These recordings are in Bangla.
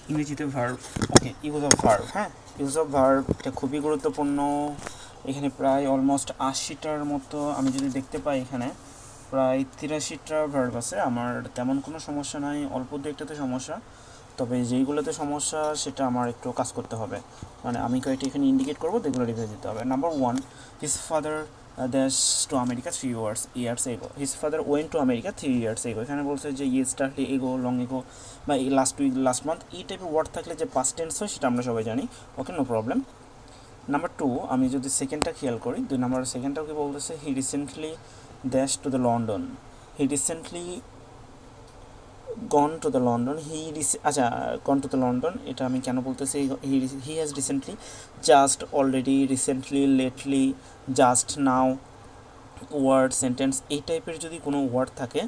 ইংরেজিতে verb. Okay, use of verb. হ্যাঁ, ইউজ অফ ভার্ব এটা খুবই গুরুত্বপূর্ণ। এখানে প্রায় অলমোস্ট 80টার মতো আমি যদি দেখতে পাই, এখানে প্রায় 83টা ভার্ব আছে। আমার তেমন কোনো সমস্যা নাই, অল্প দু একটাতে সমস্যা, তবে যেইগুলোতে সমস্যা সেটা আমার একটু কাজ করতে হবে। মানে আমি কয়েকটি এখানে ইন্ডিকেট করবো, যেগুলো রিভাইজ দিতে হবে। নাম্বার 1, হিজ ফাদার দেশ to America 3 years ago. His father went to America 3 years ago. এখানে বলছে যে ইয়েস্টারডে, এগো, লং এগো বা লাস্ট উইক, লাস্ট মান্থ, এই টাইপের ওয়ার্ড থাকলে যে পাস্ট টেন্স হয় সেটা আমরা সবাই জানি। ওকে, নো প্রবলেম। নাম্বার 2, আমি যদি সেকেন্ডটা খেয়াল করি, 2 নম্বর সেকেন্ডটাও কি বলতেছে, he recently dash to the London. He recently gone to the London. আচ্ছা, গন টু দ্য লন্ডন এটা আমি কেন বলতেছি, he has recently, just, already, recently, lately, just now, word, sentence, এই টাইপের যদি কোনো ওয়ার্ড থাকে,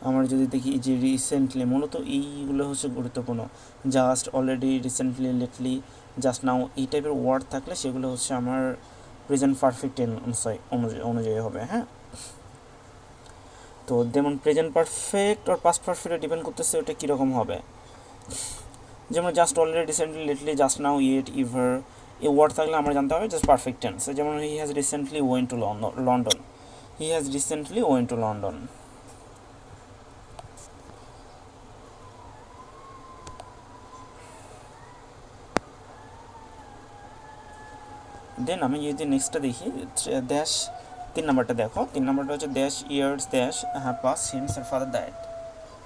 আমরা যদি দেখি যে রিসেন্টলি, মূলত এইগুলো হচ্ছে গুরুত্বপূর্ণ। Just, already, recently, lately, just নাও, এই টাইপের ওয়ার্ড থাকলে সেগুলো হচ্ছে আমার প্রেজেন্ট পারফেক্ট অনুযায়ী হবে। হ্যাঁ, তো যেমন প্রেজেন্ট পারফেক্ট আর পাস্ট পারফেক্টে ডিপেন্ড করতেছে ওটা কীরকম হবে। যেমন just, already, recently, lately, just now, yet, ever, এই ওয়ার্ড থাকলে আমরা জানতে হবে জাস্ট পারফেক্ট টেন্স। যেমন he has recently went to London. He has recently went to London. Then আমি যদি নেক্সটটা দেখি, ড্যাশ, 3 নম্বরটা দেখো। 3 নম্বরটা হচ্ছে dash years dash have pass since her father died.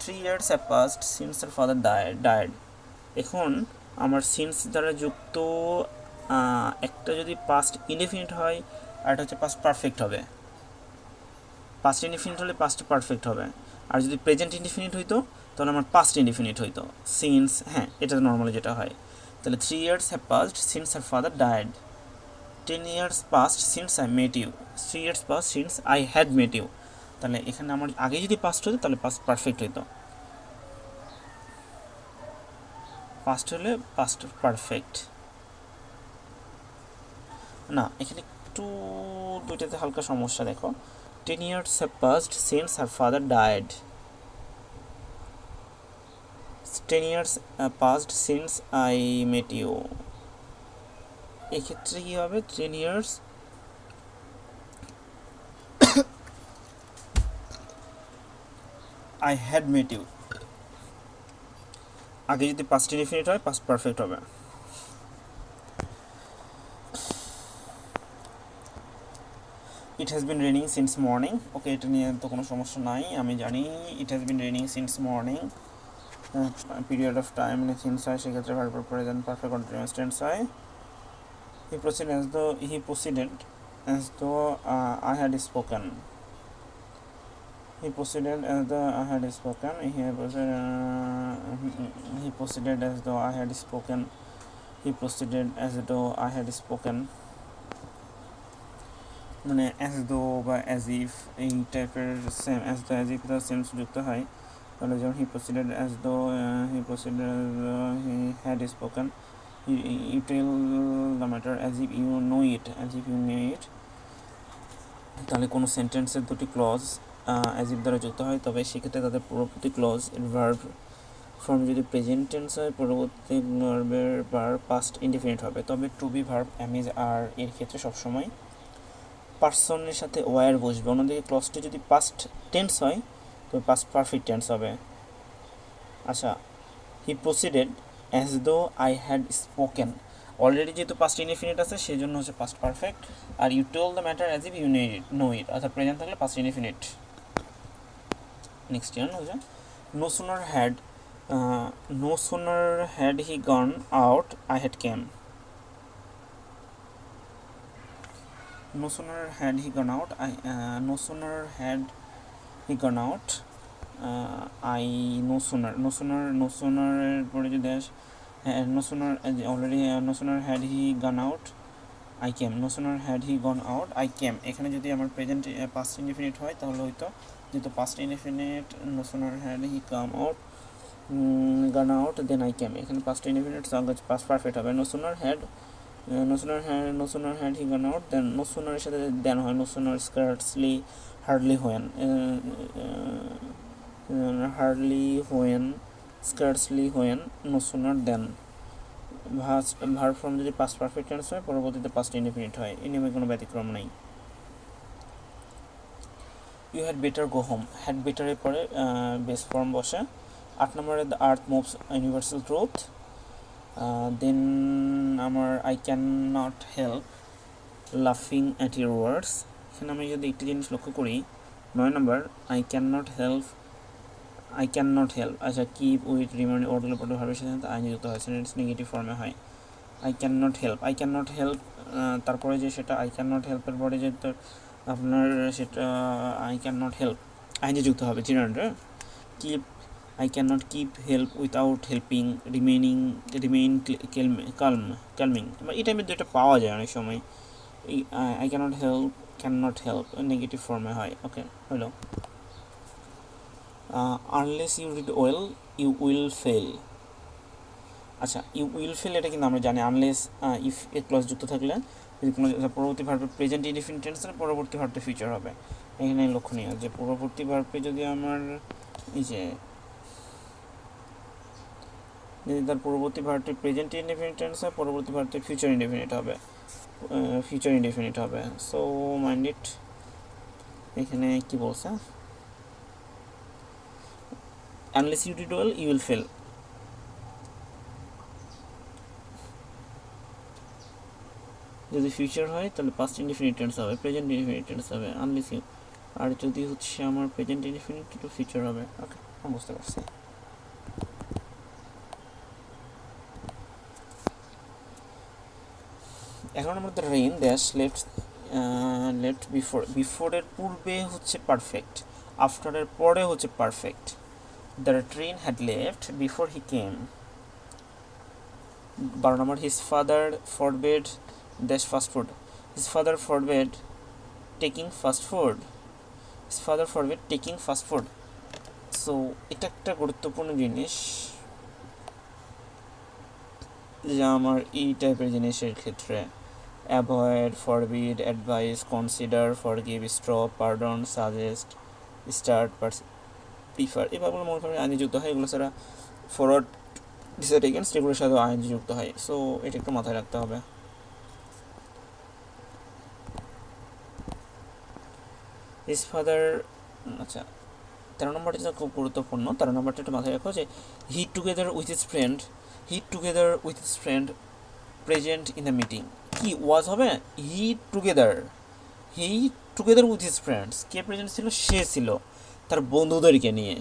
3 years have passed since her father died. এখন আমার সিন্স দ্বারা যুক্ত একটা যদি পাস্ট ইনডেফিনিট হয়, আর একটা হচ্ছে পাস্ট পারফেক্ট হবে। পাস্ট ইনডেফিনিট হলে পাস্ট পারফেক্ট হবে, আর যদি প্রেজেন্ট ইনডেফিনিট হইতো তাহলে আমার পাস্ট ইনডেফিনিট হইতো, সিন্স। হ্যাঁ, এটা নর্মালি যেটা হয়। তাহলে 3 years have passed since her father died. 10 years past since I met you. 3 years past since I had met you. তাহলে এখানে আমার আগে যদি পাস্ট হতো তাহলে পাস্ট পারফেক্ট হইতো, পাস্ট হলে পাস্ট পারফেক্ট না। এখানে একটু দুইটাতে হালকা সমস্যা দেখো। 10 years have passed since her father died. 10 years passed since I met you. এক্ষেত্রে কী হবে, 10 years I had met you, আগে যদি পাস্ট ইনডিফিনিট হয় পাস্ট পারফেক্ট হবে। It has been raining since morning. Okay, এটা নিয়ে তো কোনো সমস্যা নাই, আমি জানি it has been raining since morning. Period of time since হয়, সেক্ষেত্রে verb present perfect continuous tense হয়। He proceeded as though I had spoken. He proceeded as though I had spoken. He proceeded as though I had spoken. He proceeded as though I had spoken. মানে অ্যাজ দো বা অ্যাজ ইফ, এই টাইপের same as though as if the same যুক্ত হয়, তাহলে যেমন he proceeded as though he had spoken. You tell the matter as if you know it, তাহলে কোনো সেন্টেন্সের দুটি ক্লজ অ্যাজ ইফ দ্বারা যুক্ত হয়, তবে সেক্ষেত্রে তাদের পূর্ববর্তী ক্লজ এর ভার্ব ফর্ম যদি প্রেজেন্ট টেন্স হয়, পরবর্তী ভার্বের ভার্ব পাস্ট ইনডিফিনিট হবে। তবে to be verb am is are এর ক্ষেত্রে সবসময় পার্সনের সাথে ওয়ার বসবে। অন্যদিকে ক্লজটি যদি পাস্ট টেন্স হয় তবে পাস্ট পারফেক্ট টেন্স হবে। আচ্ছা, he proceeded as though I had spoken, already যেহেতু পাস্ট ইনডিফিনিট আছে সেই জন্য হচ্ছে পাস্ট পারফেক্ট। আর you told the matter as if you know it, অর্থাৎ প্রেজেন্ট থাকলে পাস্ট ইনডিফিনিট। নেক্সট ইয়ার হচ্ছে no sooner had he gone out I had came. No sooner had he gone out, no sooner had he gone out, I no sooner পরে যদি no sooner already no sooner had he gone out I came. No sooner had he gone out I came. এখানে যদি আমার প্রেজেন্ট পাস্ট ইনডিফিনিট হয় তাহলে হয়তো, যেহেতু past indefinite no sooner had he come out gone out then I came, এখানে পাস্ট ইনডিফিনিট পাস্ট পারফেক্ট হবে। No sooner had he gone out, then no sooner এর সাথে দেন হয়, no sooner scarcely hardly when scarcely when, no sooner than. Verb form যদি পাস্ট পারফেক্ট টেন্স হয়, পরবর্তীতে পাস্ট ইনডিফিনিট হয়, এই নিয়মে কোনো ব্যতিক্রম নেই। You had better go home, had বেটারের পরে বেস ফর্ম বসে। 8 নম্বরে the earth moves universal truth. Then আমার আই ক্যান নট হেল্প লাফিং অ্যাট ইউর ওয়ার্ডস। এখানে আমি যদি একটি জিনিস লক্ষ্য করি, 9 নম্বর আই ক্যান নট হেল্প, আচ্ছা কিপ উইথ রিমাইন্ড অর্ডার পরে ভাবের সাথে আইনি যুক্ত হয়, সেন্টেন্স নেগেটিভ ফর্মে হয়। আই ক্যান নট হেল্প, তারপরে যে সেটা আই ক্যান নট হেল্পের পরে যে আপনার সেটা আই ক্যান নট হেল্প আইনি যুক্ত হবে জিরান্ডে। Keep, I can not keep help without helping, remain calming, এই টাইপের যেটা পাওয়া যায় অনেক সময়। এই I can not help negative ফর্মে হয়। ওকে, হলো। Unless you read well you will fail. আচ্ছা, ইউ উইল ফেল এটা কিন্তু আমরা জানি, আনলেস ইফ এ ক্লজ যুক্ত থাকলে যদি কোনো পরবর্তী ভার্বের প্রেজেন্ট ইনডিফিনিট টেন্সের পরবর্তী ভার্বটা ফিউচার হবে। এখানে লক্ষণীয় যে পরবর্তী ভার্বে যদি আমার এই যে যদি তার পরবর্তী ভার্বটি প্রেজেন্ট ইনডিফিনিট টেন্স হয়, পরবর্তী ভার্বটি ফিউচার ইনডিফিনিট হবে। So mind it. এখানে কি বলছে, unless you did well you will fail. যদি ফিউচার হয় তাহলে পাস্ট ইনডিফিনিট টেন্স হবে, প্রেজেন্ট ইনডিফিনিট টেন্স হবে আনলেস ইউ। আর যদি হচ্ছে আমার প্রেজেন্ট ইনডিফিনিট টু ফিউচার হবে। ওকে, আমি বুঝতে পারছি। এখন আমাদের রেইন ড্যাশ লেফট বিফোরের পূর্বে হচ্ছে পারফেক্ট, আফটারের পরে হচ্ছে perfect. The train had left before he came. 12 number his father forbade dash fast food, his father forbade taking fast food. So এটা একটা গুরুত্বপূর্ণ জিনিস, যা আমার এই টাইপের জিনিসের ক্ষেত্রে avoid, forbid, advise, consider, forgive, stop, pardon, suggest, start, prefer, এভাবে মনে করেন আইনি যুক্ত হয়। এগুলো ছাড়া ফরওয়ার্ড, ডিসাইড এগেনস্ট, এগুলোর সাথে আইনি যুক্ত হয়। সো এটা একটু মাথায় রাখতে হবে। হিজ ফাদার, আচ্ছা 13 নম্বরটা যেটা খুব গুরুত্বপূর্ণ, 13 নম্বরটা একটু মাথায় রাখো যে he together with his friend present in the meeting. কি ওয়াজ হবে, he together with his friends, কে প্রেজেন্ট ছিল, সে ছিল তার বন্ধুদেরকে নিয়ে।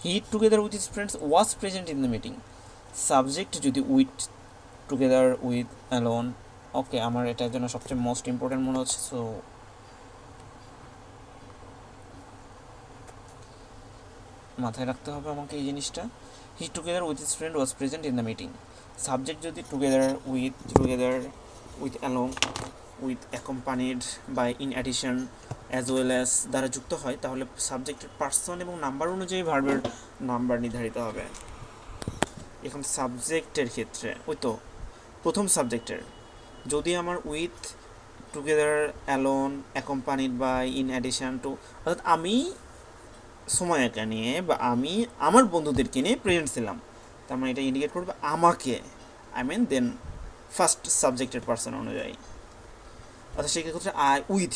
He together with his friends was present in the meeting. Subject যদি with, together with, alone. Okay, আমার এটার জন্য সবচেয়ে মোস্ট ইম্পর্টেন্ট মনে হচ্ছে। সো মাথায় রাখতে হবে আমাকে এই জিনিসটা। He together with his friend was present in the meeting. Subject যদি together with along, with accompanied by, in addition, as well as দ্বারা যুক্ত হয়, তাহলে সাবজেক্টের পার্সন এবং নাম্বার অনুযায়ী ভার্বের নাম্বার নির্ধারিত হবে। এখন সাবজেক্টের ক্ষেত্রে ওই তো প্রথম সাবজেক্টের যদি আমার with, together, alone, accompanied by, in addition to, অর্থাৎ আমি সময়কে নিয়ে বা আমি আমার বন্ধুদেরকে নিয়ে প্রেজেন্ট ছিলাম, তার মানে এটা ইন্ডিকেট করবে আমাকে, দেন ফার্স্ট সাবজেক্টের পার্সন অনুযায়ী। অর্থাৎ সেক্ষেত্রে I with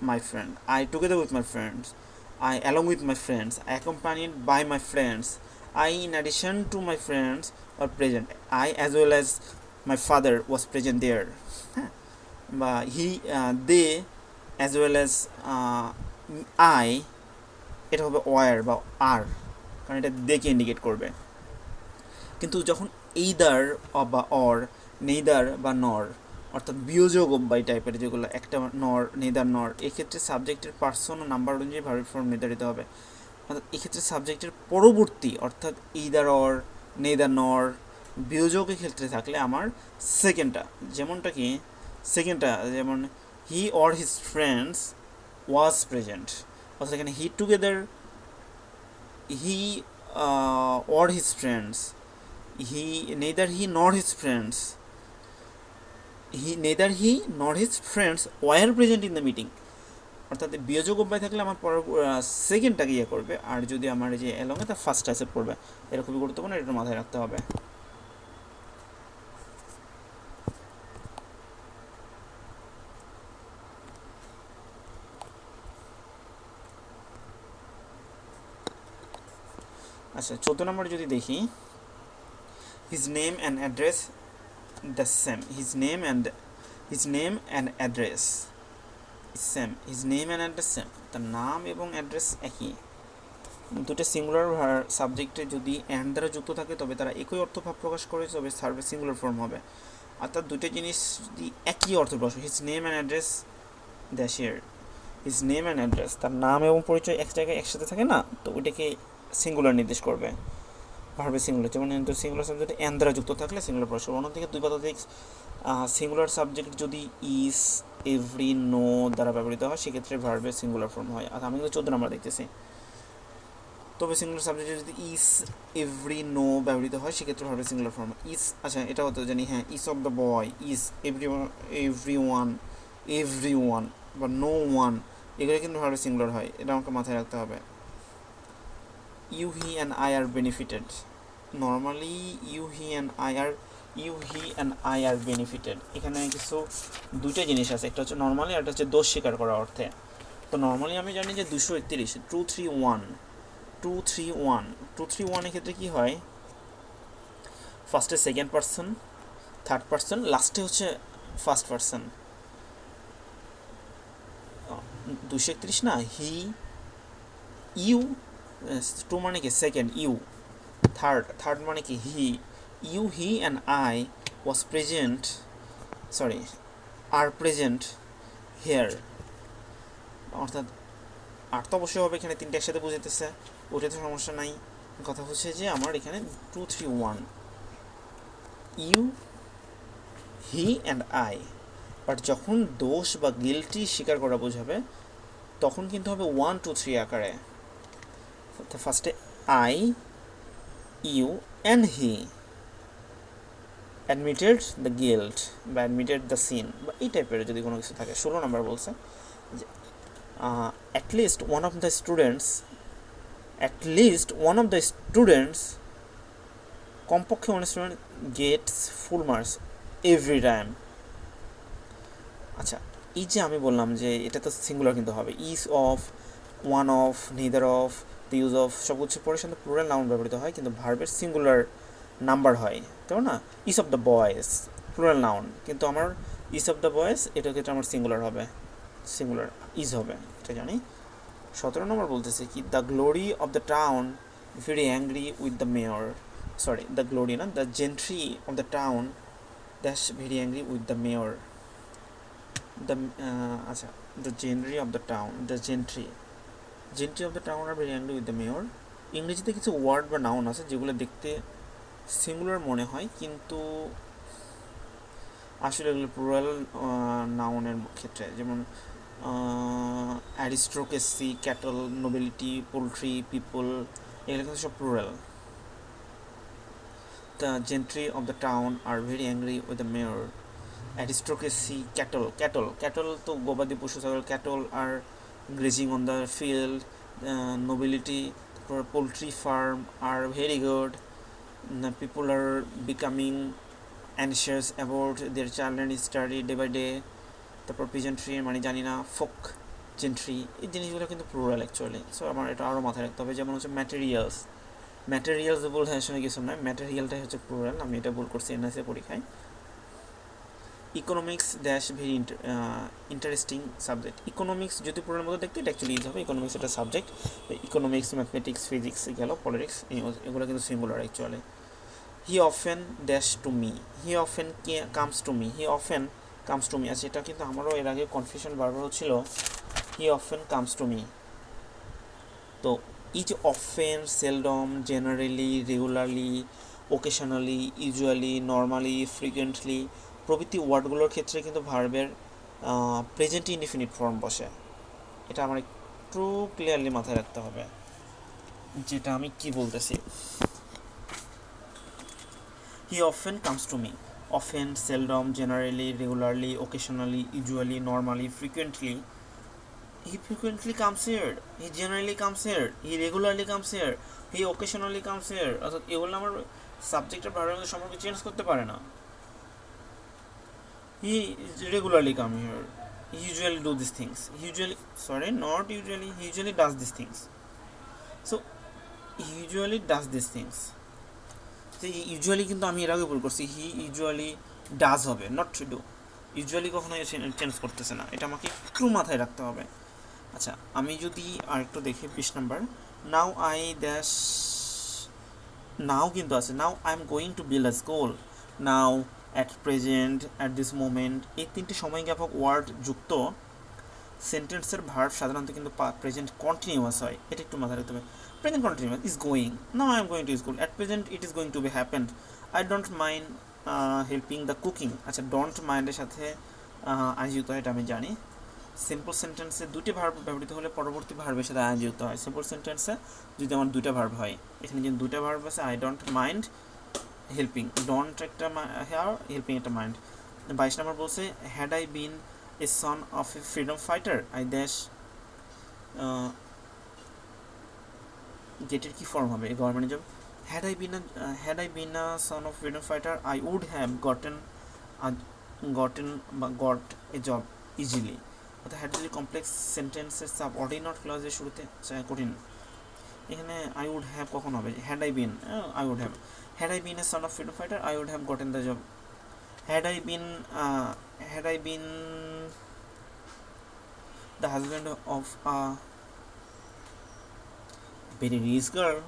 my friend, I together with my friends, I along with my friends, accompanied by my friends, I in addition to my friends are present, I as well as my father was present there. হ্যাঁ, বা they as well as I, এটা হবে ওয়ার বা আর, কারণ এটা দেখে ইন্ডিকেট করবে। কিন্তু যখন এইদার বা অর, নেইদার বা নর, অর্থাৎ বিয়োজক অব্যয় টাইপের যেগুলো, একটা নর, নেইদার নর, এক্ষেত্রে সাবজেক্টের পার্সন ও নাম্বার অনুযায়ী ভার্ব ফর্ম নির্ধারিত হবে। অর্থাৎ এক্ষেত্রে সাবজেক্টের পরবর্তী, অর্থাৎ এইদার অর, নেইদার নর, বিয়োজকের ক্ষেত্রে থাকলে আমার যেমন he or his friends was present, অর্থাৎ এখানে he together, he or his friends, neither he nor his friends were present in the meeting. অর্থাৎ বিয়োজক অব্যয় থাকলে আমার সেকেন্ডটাকে ইয়ে করবে, আর যদি আমার এই যে অ্যালংয়ে তার ফার্স্ট অ্যাসেট পড়বে। এটা খুবই গুরুত্বপূর্ণ, এটা মাথায় রাখতে হবে। আচ্ছা 14 নম্বর যদি দেখি, his name and address the same. His name and address same, his name and address same, তার নাম এবং অ্যাড্রেস একই। দুটো সিঙ্গুলার সাবজেক্টে যদি অ্যান্ড দ্বারা যুক্ত থাকে তবে তারা একই অর্থ ভাব প্রকাশ করে, তবে সার্ভের সিঙ্গুলার ফর্ম হবে। অর্থাৎ দুটো জিনিস যদি একই অর্থ প্রকাশ, his name and address the share, his name and address, তার নাম এবং পরিচয় এক জায়গায় একসাথে থাকে না, তো ওইটাকে সিঙ্গুলার নির্দেশ করবে, ভার্বের সিঙ্গুলার। যেমন সিঙ্গুলার সাবজেক্টে অ্যান্ড দ্বারা যুক্ত থাকলে সিঙ্গুলার প্রকাশ করবে। অন্যদিকে দুই পদাধিক সিঙ্গুলার সাবজেক্ট যদি ইস, এভরি, নো দ্বারা ব্যবহৃত হয় সেক্ষেত্রে ভার্বের সিঙ্গুলার ফর্ম হয়। আর আমি কিন্তু 14 নম্বর দেখতেছি। তবে সিঙ্গুলার সাবজেক্টে যদি ইস, এভরি, নো ব্যবহৃত হয় সেক্ষেত্রে ভার্বের সিঙ্গুলার ফর্ম ইস। আচ্ছা এটাও তো জানি, হ্যাঁ, is of the boy, is, every one বা নো ওয়ান, এগুলো কিন্তু ভার্বের সিঙ্গুলার হয়, এটা আমাকে মাথায় রাখতে হবে। You, he and I are benefited, normally you, he and I are benefited, এখানে কিছু দুইটা জিনিস আছে, একটা হচ্ছে নর্মালি আর একটা হচ্ছে দোষ স্বীকার করার অর্থে। তো নর্মালি আমি জানি যে 231, 231 এর ক্ষেত্রে কী হয়, ফার্স্টে সেকেন্ড পার্সন, থার্ড পার্সন, লাস্টে হচ্ছে ফার্স্ট পার্সন। 231 না, হি, ইউ, টু মানে কি সেকেন্ড, ইউ, থার্ড মানে কি he, you, he and I was present, sorry, are present here. অর্থাৎ আর তো অবশ্যই হবে, এখানে তিনটে একসাথে বুঝাইতেছে, ওটাতে সমস্যা নাই। কথা হচ্ছে যে আমার এখানে 231, you, he and I, but যখন দোষ বা গিল্টি স্বীকার করা বোঝাবে তখন কিন্তু হবে 1 2 3 আকারে। ফার্স্টে I, you and he admitted the guilt বা অ্যাডমিটেড দ্য সিন বা এই টাইপের যদি কোনো কিছু থাকে। 16 নম্বর বলছে যে at least one of the students, কমপক্ষে one student gets full marks every time। আচ্ছা এই যে আমি বললাম যে এটা তো সিঙ্গুলার কিন্তু হবে, is of, one of, neither of, the use of সব কিছু পরে সাথে প্লুরাল নাউন ব্যবহৃত হয়, কিন্তু ভার্বের সিঙ্গুলার নাম্বার হয়, তাই না? Is of the boys plural noun, কিন্তু আমার ইজ অফ দ্য বয়েজ এটার ক্ষেত্রে আমার সিঙ্গুলার হবে, সিঙ্গুলার ইজ হবে, এটা জানি। 17 নম্বর বলতেছে কি, the glory of the town very angry with the mayor, sorry the glory না, the gentry of the town dash very angry with the mayor. The আচ্ছা, the gentry of the town, the gentry of the town are very angry with the mayor. ইংরেজিতে কিছু ওয়ার্ড বা নাউন আছে যেগুলো দেখতে সিঙ্গুলার মনে হয় কিন্তু আসলে এগুলো প্লুরাল নাউনের ক্ষেত্রে, যেমন aristocracy, cattle, nobility, poultry, people, এগুলো কিন্তু সব plural. The gentry of the town are very angry with the mayor. Aristocracy, cattle তো গবাদি পশু, ছাগল, cattle R grazing on the field. Nobility, তারপর poultry farm are very good. People are becoming anxious about their child study day by day. তারপর পিজেন্ট্রি মানে জানি না, ফোক জেন্ট্রি, এই জিনিসগুলো কিন্তু প্লুরাল অ্যাকচুয়ালি। সো আমার এটা আরও মাথায় রাখতে হবে। যেমন হচ্ছে ম্যাটেরিয়ালস ভুল, হ্যাঁ শুনে কিছু নয়, ম্যাটেরিয়ালটাই হচ্ছে প্লুরাল, আমি এটা ভুল করছি এনএসএ পরীক্ষায়। Economics dash very interesting subject. Economics যদি পুরোর মধ্যে দেখতে এটা অ্যাকচুয়ালি ইজ হবে, ইকোনমিক্স একটা সাবজেক্ট। ইকোনমিক্স, ম্যাথমেটিক্স, ফিজিক্স গেল, পলিটিক্স, এগুলো কিন্তু singular actually. He often dash to me, he often comes to me, he often comes to me. আচ্ছা এটা কিন্তু আমারও এর আগে কনফিউশন বারবার হচ্ছিল, হি অফেন কামস টু মি। তো এই যে often, seldom, generally, regularly, occasionally, usually, normally, frequently প্রভৃতি ওয়ার্ডগুলোর ক্ষেত্রে কিন্তু ভার্বের প্রেজেন্ট ইনডিফিনিট ফর্ম বসে। এটা আমার একটু ক্লিয়ারলি মাথায় রাখতে হবে যেটা আমি কি বলতেছি। হি often comes to me, often, seldom, generally, regularly, occasionally, usually, normally, frequently He frequently comes here, he generally comes here, he regularly comes here, he occasionally comes here। অর্থাৎ এগুলো আমার সাবজেক্টের ভার্বের সম্পর্কে চেঞ্জ করতে পারে না। He regularly come here, he usually do these things, not usually, he usually does these things। So he usually does these things। Usually কিন্তু আমি এর আগে ভুল করছি, হি ইউজুয়ালি ডাজ হবে, নট টু ডু। ইউজুয়ালি কখনো চেঞ্জ করতেছে না, এটা আমাকে একটু মাথায় রাখতে হবে। আচ্ছা, আমি যদি আরেকটু দেখি 20 নাম্বার, নাও আই ড্যাশ, নাও কিন্তু আছে, now I am going to build a school, now, at present, at this moment, এই তিনটি সময়জ্ঞাপক ওয়ার্ড যুক্ত সেন্টেন্সের ভার্ব সাধারণত কিন্তু প্রেজেন্ট কন্টিনিউয়াস হয়, এটা একটু মাথায় রাখতে হবে। Present continuous is going, now I am going to school, at present it is going to B happened, I don't mind helping the cooking. আচ্ছা, ডোন্ট মাইন্ডের সাথে আই যুক্ত হয়, এটা আমি জানি। সিম্পল সেন্টেন্সে দুটি ভার্ব ব্যবহৃত হলে পরবর্তী ভার্বের সাথে আই যুক্ত হয়। সিম্পল সেন্টেন্সে যদি আমার দুইটা ভার্ব হয়, এখানে কিন্তু দুইটা ভার্ব আছে, I don't mind helping, don't একটা হেয়ার, হেল্পিং একটা মাইন্ড। 22 নম্বর বলছে, had I been a son of a freedom fighter, I dash, গেটের কি ফর্ম হবে government job, had I been a son of freedom fighter I would have gotten বা গট এ জব ইজিলি। অর্থাৎ হ্যাড যদি কমপ্লেক্স সেন্টেন্সের সাব অর্ডিনাট ক্লজের শুরুতে কঠিন, এখানে আই উড হ্যাভ কখন হবে, had I bin, I would have, had I been a son of freedom fighter I would have gotten the job, had I been the husband of a very rich girl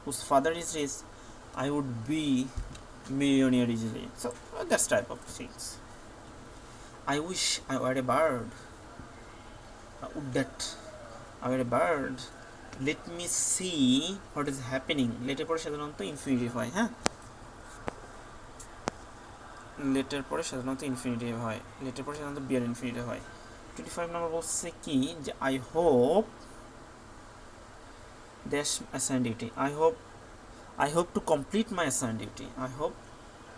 whose father is rich, I would be millionaire easily। So that's type of things। I wish I were a bird, would that I were a bird, let me see what is happening, লেটের পরে সাধারণত ইনফিনিটিভ হয়, হ্যাঁ, লেটের পরে সাধারণত ইনফিনিটিভ হয়, লেটের পরে সাধারণত বিয়ার ইনফিনিটিভ হয়। 25 নম্বর বলছে কি, যে I hope dash assign duty, I hope to complete my assigned duty, I hope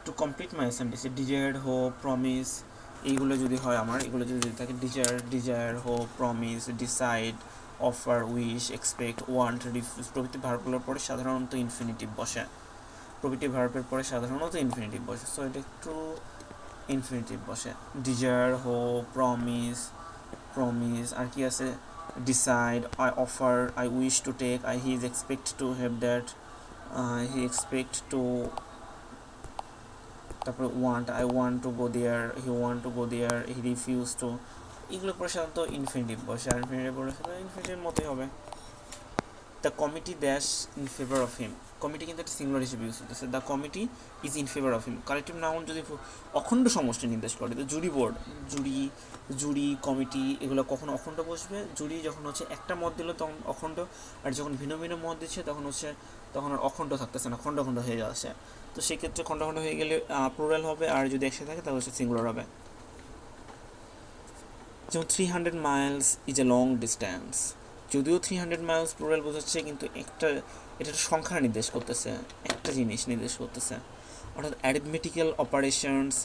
to complete my assigned duty। Desired, hope, promise, এইগুলো যদি হয় আমার, এগুলো যদি থাকে desire, hope, promise, decide, offer, wish, expect, want, refuse প্রভৃতি ভার্বগুলোর পরে সাধারণত ইনফিনিটিভ বসে, প্রভৃতি ভার্বের পরে সাধারণত ইনফিনিটিভ বসে। সো এটা একটু ইনফিনিটিভ বসে, ডিজায়ার, হোপ, প্রমিস, আর কি আছে, decide, I offer, I wish to take, he is expect to have that, he expect to, তারপরে want, I want to go there, he want to go there, he refuse to, এগুলো পরে সাধারণত ইনফিনিটিভ বসে, আর ইনফিনিটিভ পরে সাধারণত ইনফিনিটিভ মতোই হবে। The committee dash in favour of him, committee কিন্তু একটা সিঙ্গুলার হিসেবে ইউজ হতেছে, the committee is in favour of him. Collective noun যদি অখণ্ড সমষ্টি নির্দেশ করে, তো জুরি বোর্ড, জুরি কমিটি এগুলো কখনো অখণ্ড বসবে, জুরি যখন হচ্ছে একটা মত দিল তখন অখণ্ড, আর যখন ভিন্ন ভিন্ন মত দিচ্ছে তখন আর অখণ্ড থাকতেছে না, খণ্ড হয়ে যাচ্ছে। তো সেক্ষেত্রে খণ্ড হয়ে গেলে প্লুরাল হবে, আর যদি একসাথে থাকে তাহলে হচ্ছে সিঙ্গুলার হবে। যেমন 300 Miles is a long distance, যদিও 300 মাইলস প্লুরাল বোঝাচ্ছে, কিন্তু এটা সংখ্যা নির্দেশ করতেছে, একটা জিনিস নির্দেশ করতেছে। অর্থাৎ arithmetical operations,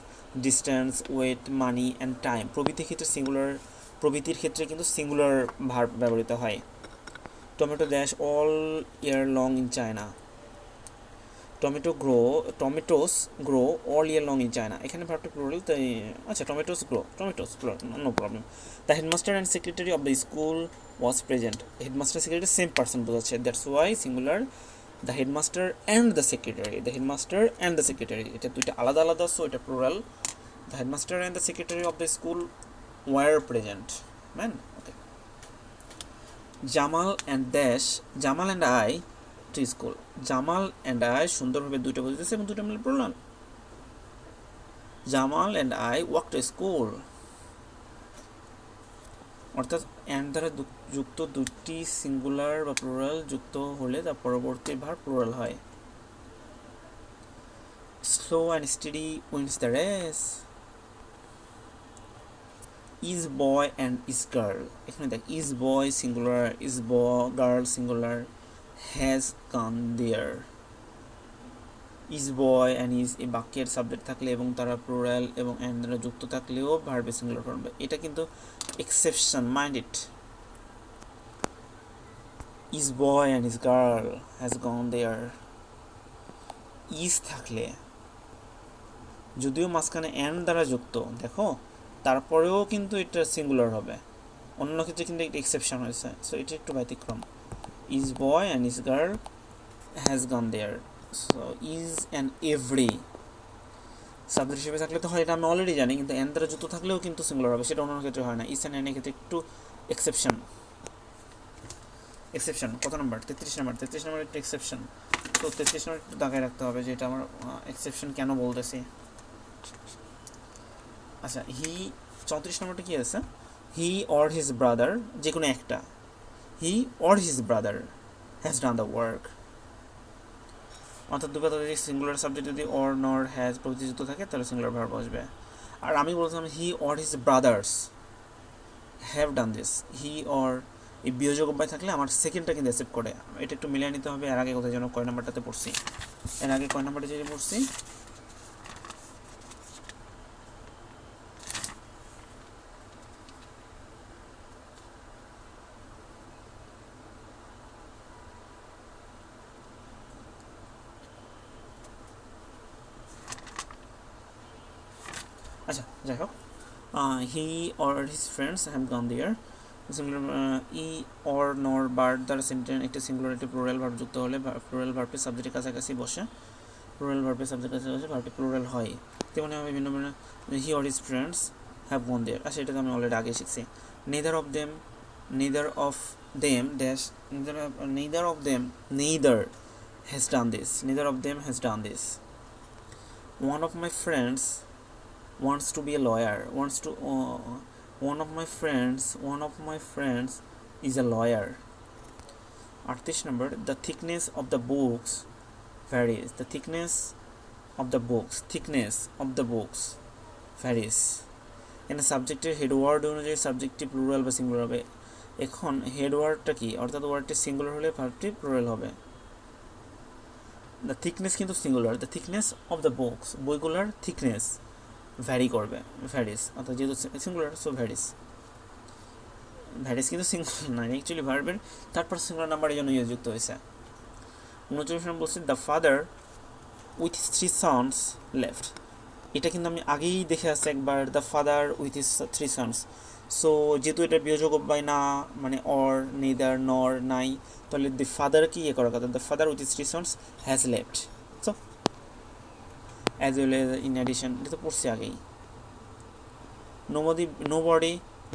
distance, weight, money and time প্রভৃতির ক্ষেত্রে কিন্তু সিঙ্গুলার ভার্ব ব্যবহৃত হয়। Tomato dash all year long in China, tomatoes grow all year long in China, এখানে ভার্বটা প্লুরাল, তাই আচ্ছা tomatoes plural, no problem. The headmaster and secretary of the school was present, headmaster secretary same person বোঝাচ্ছে, that's why singular. The headmaster and the secretary, এটা দুইটা আলাদা, সো এটা plural. The headmaster and the secretary of the school were present, man, okay. Jamal and I to school, Jamal and I সুন্দরভাবে দুইটা বোঝাতেছে এবং দুইটা মিলে plural. Jamal and I walk to school, অর্থাৎ অ্যান্ড দ্বারা যুক্ত দুটি সিঙ্গুলার বা প্লুরাল যুক্ত হলে তার পরবর্তী ভার্ব প্লুরাল হয়। Slow and steady wins the race, each boy and is girl, এখানে দেখ each boy singular, each girl singular, has come there. Each boy and each এই বাক্যের সাবজেক্ট থাকলে এবং তারা প্লুরাল এবং অ্যান্ড দ্বারা যুক্ত থাকলেও ভার্বে সিঙ্গুলার ফর্ম হবে। এটা কিন্তু exception, mind it, is boy and is girl has gone there. Is থাকলে যদিও মাঝখানে অ্যান্ড দ্বারা যুক্ত, দেখো তারপরেও কিন্তু এটা সিঙ্গুলার হবে, অন্য ক্ষেত্রে কিন্তু একটা এক্সেপশন হয়েছে, সো এটা একটু ব্যতিক্রম। Is boy and is girl has gone there. So is and every subject হিসেবে থাকলে তো হয়, এটা আমি অলরেডি জানি, কিন্তু অ্যান্ড দ্বারা যুক্ত থাকলেও কিন্তু সিঙ্গুলার হবে, সেটা অন্য ক্ষেত্রে হয় না। ইজ অ্যান্ড এর ক্ষেত্রে একটু এক্সেপশন। কত নাম্বার? 33 নাম্বার। 33 নাম্বার একটা এক্সেপশন। তো 33 নাম্বার একটু দাগায় রাখতে হবে যে এটা আমার এক্সেপশন কেন বলতেছি। আচ্ছা, 34 নম্বরটা কি আছে? হি অর হিজ ব্রাদার, যে কোনো একটা, হি or his brother has done the work. অর্থাৎ দুটো যদি সিঙ্গুলার সাবজেক্ট যদি অর নর হ্যাজ প্রতিযুক্ত থাকে তাহলে সিঙ্গুলার ভার্ব আসবে। আর আমি বলছিলাম হি or his brothers have done this. He or এই বিয়োজক অব্যয় থাকলে আমার সেকেন্ডটা কিন্তু অ্যাকসেপ্ট করে, এটা একটু মিলিয়ে নিতে হবে। এর আগে কোথায় যেন কয় নাম্বারটাতে পড়ছি, এর আগে কয় নাম্বারটা যে পড়ছি, আচ্ছা যাই হোক, he or his friends have gone there. Singular ই অর নর বার্ড দ্বারা সেন্টেন্স একটা সিঙ্গুলার একটি প্লুরাল ভার্ব যুক্ত হলে প্লুরাল ভার্বটি সাবজেক্টের কাছাকাছি বসে, প্লুরাল ভার্বের সাবজেক্টের কাছাকাছি ভার্বটি প্লুরাল হয়। তেমনি আমি ভিন্ন ভিন্ন he or his friends have gone there. আচ্ছা, এটা তো আমি অলরেডি আগে শিখছি। Neither of them dash neither has done this. Neither of them has done this. One of my friends wants to be a lawyer. One of my friends is a lawyer. 38 number. The thickness of the books varies. The thickness of the books varies. এখানে সাবজেক্টের হেড ওয়ার্ড অনুযায়ী সাবজেক্টটি প্লুরাল বা সিঙ্গুলার হবে। এখন হেড ওয়ার্ডটা কি, অর্থাৎ ওয়ার্ডটি সিঙ্গুলার হলে ভার্বটি প্লুরাল হবে। দ্য থিকনেস কিন্তু singular, the thickness of the books, বইগুলোর থিকনেস ভ্যারি করবে, ভ্যারিস, অর্থাৎ যেহেতু সিঙ্গুলার সো ভ্যারিস কিন্তু সিঙ্গুলার নয়, অ্যাকচুয়ালি ভার্বের তারপর সিঙ্গুলার নাম্বারের জন্য ইয়ে যুক্ত হয়েছে। 39 নম্বর বলছে the father with his 3 sons left. এটা কিন্তু আমি আগেই দেখে আসছি একবার, the father with his 3 sons. So যেহেতু এটা বিয়োজক অব্যয় না, মানে অর নেদার নর নাই, তাহলে দি ফাদার কি ইয়ে করার কথা, the father with his 3 sons has left. So as well as in addition, এটা তো পড়ছি আগেই।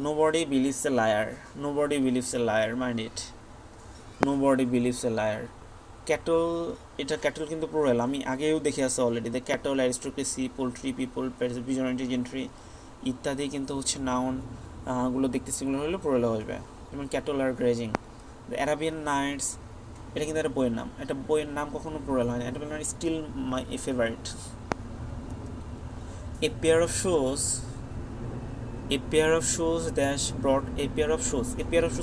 nobody believes a liar. Mind it. Nobody believes a liar. Cattle, এটা ক্যাটল কিন্তু প্লুরাল, আমি আগেও দেখে আসছি already. The cattle, aristocracy, poultry, people, peasantry, gentry ইত্যাদি কিন্তু হচ্ছে নাউন গুলো দেখতে সিঙ্গুলার হলে প্লুরাল আসবে। যেমন cattle R grazing. The Arabian Nights, এটা কিন্তু একটা বইয়ের নাম, এটা বইয়ের নাম কখনো প্লুরাল হয় না। এটা still my favourite. A pair of shoes dash brought a pair of shoes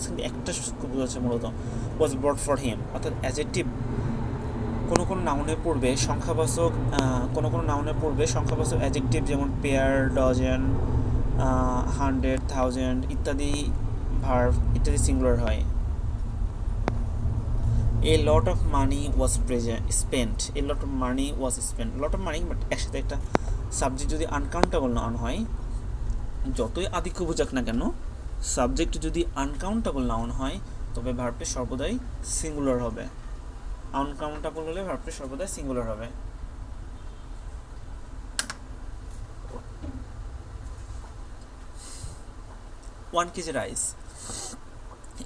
কিন্তু একটা বোঝাচ্ছে মূলত, was brought for him, অর্থাৎ অ্যাডজেক্টিভ কোনো নাউনের পূর্বে সংখ্যাবাচক, অ্যাডজেক্টিভ যেমন পেয়ার, ডজন, 100, 1000 ইত্যাদি ভার্ব ইত্যাদি সিঙ্গুলার হয়। A lot of money was spent. Lot of money, but একসাথে একটা সাবজেক্ট যদি আনকাউন্টেবল নাউন হয়, যতই আধিক্য বোঝাক না কেন, সাবজেক্ট যদি আনকাউন্টেবল নাউন হয় তবে ভার্বটি সর্বদাই সিঙ্গুলার হবে। আনকাউন্টেবল হলে ভার্বটি সর্বদাই সিঙ্গুলার হবে। 1 kg rice,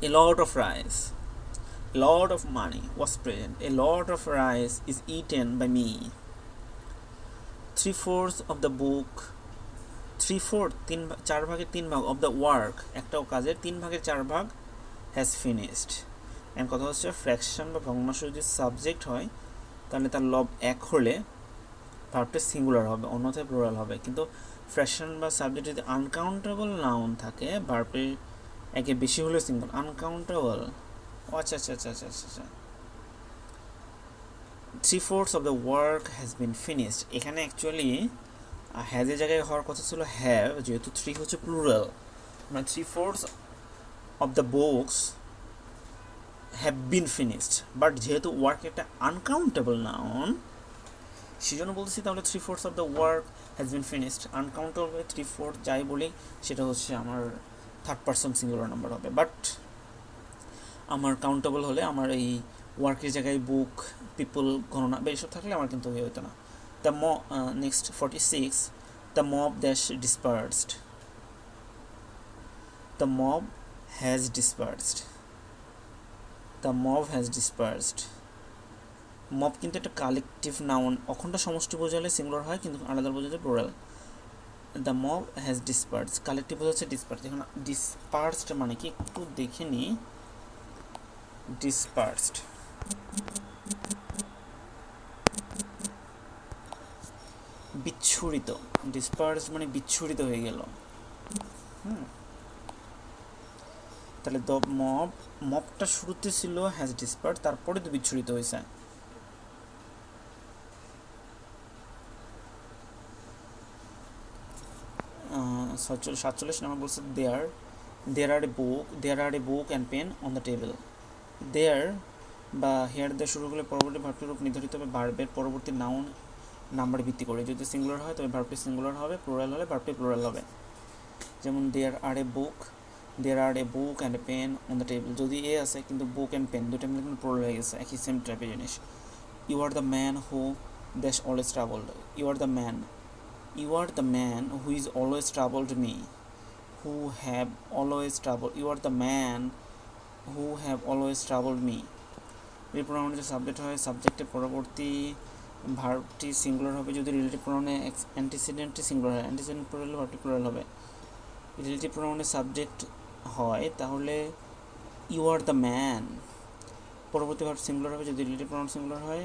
a lot of rice, lot of money was present, a lot of rice is eaten by me. 3/4 of the book, 3/4 4 ভাগের 3 ভাগ of the work, একটা কাজের 3 ভাগের 4 ভাগ has finished। এন্ড কথা হচ্ছে ফ্র্যাকশন বা ভগ্নাংশ যদি সাবজেক্ট হয় তাহলে তার লব 1 হলে ভার্বটা সিঙ্গুলার হবে, অন্যথায় প্লুরাল হবে। কিন্তু ফ্র্যাকশন বা সাবজেক্ট যদি আনকাউন্টেবল নাউন থাকে, ভার্বটি একে বেশি হলে সিঙ্গুলার। আনকাউন্টেবল, আচ্ছা 3/4 of the work has been finished, এখানে অ্যাকচুয়ালি হ্যাজের জায়গায় হওয়ার কথা ছিল হ্যাভ, যেহেতু 3 হচ্ছে প্লুরাল, মানে 3/4 of the books have been finished, but যেহেতু ওয়ার্ক একটা আনকাউন্টেবল নাউন সেজন্য বলতেছি তাহলে 3/4 of the work has been finished. Uncountable 3/4 যাই বলি সেটা হচ্ছে আমার থার্ড পারসন সিঙ্গুলার নাম্বার হবে, বাট আমার কাউন্টেবল হলে আমার এই ওয়ার্কের জায়গায় বুক, পিপল, গণনা বা এইসব থাকলে আমার কিন্তু হতো না। The next 46, the mob dash dispersed, the mob has dispersed, the mob has dispersed. Mob কিন্তু একটা কালেকটিভ নাউন, অখণ্ড সমষ্টি বোঝালে সিঙ্গুলার হয় কিন্তু আলাদা বোঝালে plural. The mob has dispersed, collective বোঝাচ্ছে ডিসপার্স। এখন ডিসপার্সড মানে কি একটু দেখে নিই। ডিসপার্সড বিচ্ছুরিত, ডিসপার্সড মানে বিচ্ছুরিত হয়ে গেল। তাহলে দ্য মব, মবটা শুরুতে ছিল হ্যাজ ডিসপার্সড, তারপরে তো বিচ্ছুরিত হয়েছে। সাতচল্লিশ 47 নাম্বার বলছে there are a book and pen on the table. There বা হেয়ার দিয়ে শুরু করলে পরবর্তী ভার্বটির রূপ নির্ধারিত হবে ভার্বের পরবর্তী নাউন নাম্বার ভিত্তি করে। যদি সিঙ্গুলার হয় তবে ভার্বটি সিঙ্গুলার হবে, প্লুরাল হলে ভার্বটি প্লুরাল হবে। যেমন there are a book and a pen on the table, যদি এ আছে কিন্তু বুক অ্যান্ড পেন দুটো মিলে কিন্তু প্লুরাল হয়ে গেছে, একই সেম টাইপের জিনিস। You are the man who dash always travelled, you are the man who is always troubled me, who have always troubled, you are the man who have always troubled me। এই প্রোনাউনে যে সাবজেক্ট হয়, সাবজেক্টের পরবর্তী ভার্বটি সিঙ্গুলার হবে যদি রিলেটিভ প্রোনাউনে অ্যান্টিসিডেন্টটি সিঙ্গুলার হয়, অ্যান্টিসিডেন্ট প্লুরাল ভার্বটি প্লুরাল হবে। রিলেটিভ প্রোনাউনে সাবজেক্ট হয় তাহলে ইউ আর দ্য ম্যান, পরবর্তী ভার্ব সিঙ্গুলার হবে যদি রিলেটিভ প্রোনাউন সিঙ্গুলার হয়।